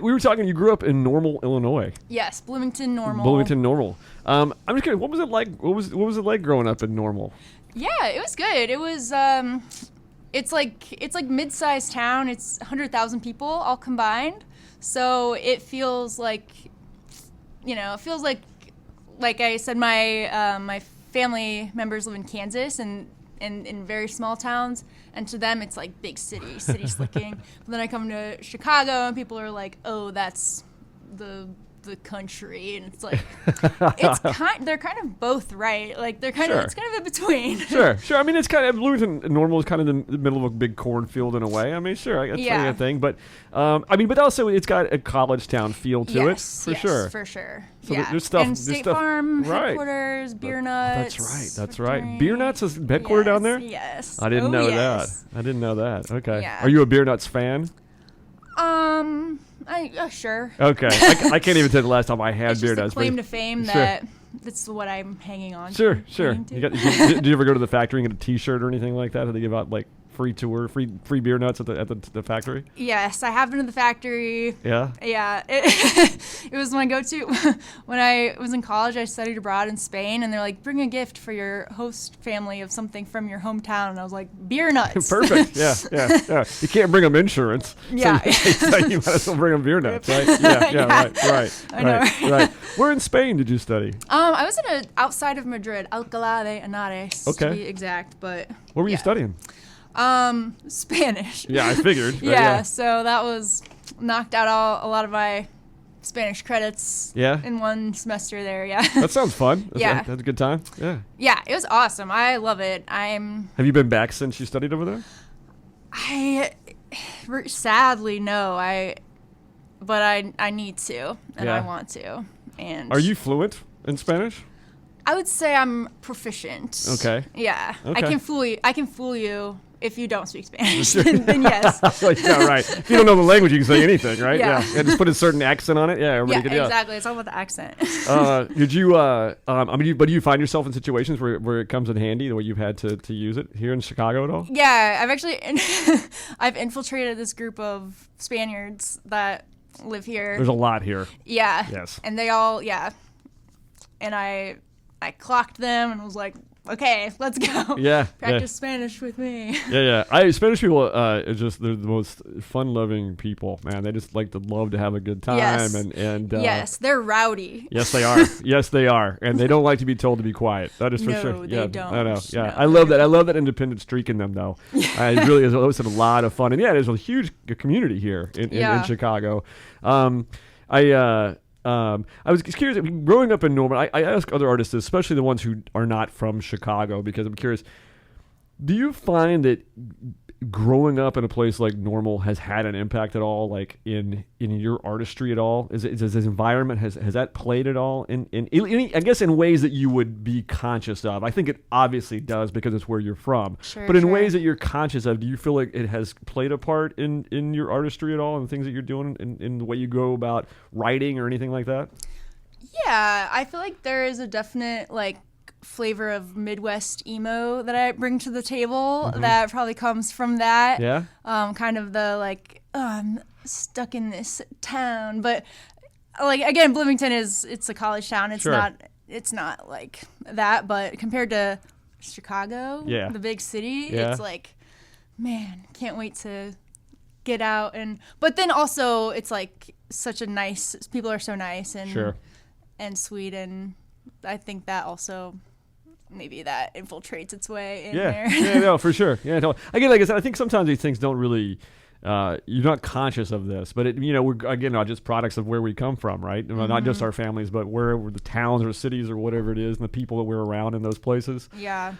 We were talking. You grew up in Normal, Illinois. Yes, Bloomington-Normal. Bloomington-Normal. I'm just curious. What was it like? What was it like growing up in Normal? Yeah, it was good. It was. It's like mid-sized town. It's 100,000 people all combined. So it feels like, like I said, my family members live in Kansas and in very small towns, and to them it's like big city slicking. But then I come to Chicago and people are like, oh, that's the country, and it's like they're kind of both right. Like they're kind of it's kind of in between. Sure. I mean, it's kind of Bloomington-Normal is kind of in the middle of a big cornfield in a way. I mean, sure, that's a thing. But but also it's got a college town feel to it for sure. For sure. So there's stuff. And State Farm headquarters, Beer Nuts. That's right. Beer Nuts is headquartered down there. Yes. I didn't know that. Okay. Yeah. Are you a Beer Nuts fan? Sure. Okay. I can't even tell the last time I had it's Beer just Nuts. a claim to fame that that's what I'm hanging on to. Sure. Did you ever go to the factory and get a T-shirt or anything like that? Did they give out like free tour, free Beer Nuts at the factory? Yes, I have been to the factory. Yeah? Yeah. It was my go-to. When I was in college, I studied abroad in Spain, and they're like, bring a gift for your host family of something from your hometown. And I was like, Beer Nuts. Perfect. Yeah. You can't bring them insurance. Yeah. So you might as well bring them Beer Nuts, right? Yeah. Right. I know. Right. Where in Spain did you study? I was outside of Madrid, Alcalá de Henares, to be exact. But what were you studying? Spanish. Yeah, I figured. Yeah, so that was knocked out a lot of my Spanish credits in one semester there, That sounds fun. That's a good time. Yeah, it was awesome. I love it. Have you been back since you studied over there? Sadly, no. But I need to, and I want to. And are you fluent in Spanish? I would say I'm proficient. Okay. Yeah. Okay. I can fool you if you don't speak Spanish. then yes. Yeah, right. If you don't know the language, you can say anything, right? Yeah. Just put a certain accent on it. Yeah, everybody can. Yeah, exactly. It's all about the accent. Did you? But do you find yourself in situations where it comes in handy, where you've had to use it here in Chicago at all? Yeah, I've actually I've infiltrated this group of Spaniards that live here. There's a lot here. Yeah. Yes. And they all and I clocked them and was like, okay, let's go. Yeah. Practice Spanish with me. Yeah. Spanish people are they're the most fun-loving people, man. They just love to have a good time. Yes. And yes, they're rowdy. Yes, they are. Yes, they are. And they don't like to be told to be quiet. That is for sure. No, they don't. I know. Yeah. No, I love that independent streak in them, though. It really is always a lot of fun. And there's a huge community here in Chicago. I was curious, growing up in Normal, I ask other artists, especially the ones who are not from Chicago, because I'm curious, do you find that growing up in a place like Normal has had an impact at all, like in your artistry at all? Is this environment, has that played at all in I guess in ways that you would be conscious of? I think it obviously does because it's where you're from. Sure, but in ways that you're conscious of, do you feel like it has played a part in your artistry at all, and the things that you're doing in the way you go about writing or anything like that? Yeah, I feel like there is a definite flavor of Midwest emo that I bring to the table that probably comes from that. Yeah. Kind of the I'm stuck in this town, but again, Bloomington it's a college town. It's not like that, but compared to Chicago, the big city, it's like, man, can't wait to get out. But then also it's such a nice, people are so nice and sweet, and I think that also maybe that infiltrates its way in there. Yeah, no, for sure. Yeah, no. Again, like I said, I think sometimes these things don't really, you're not conscious of this, but we're just products of where we come from, right? Not just our families, but where the towns or cities or whatever it is, and the people that we're around in those places. Yeah.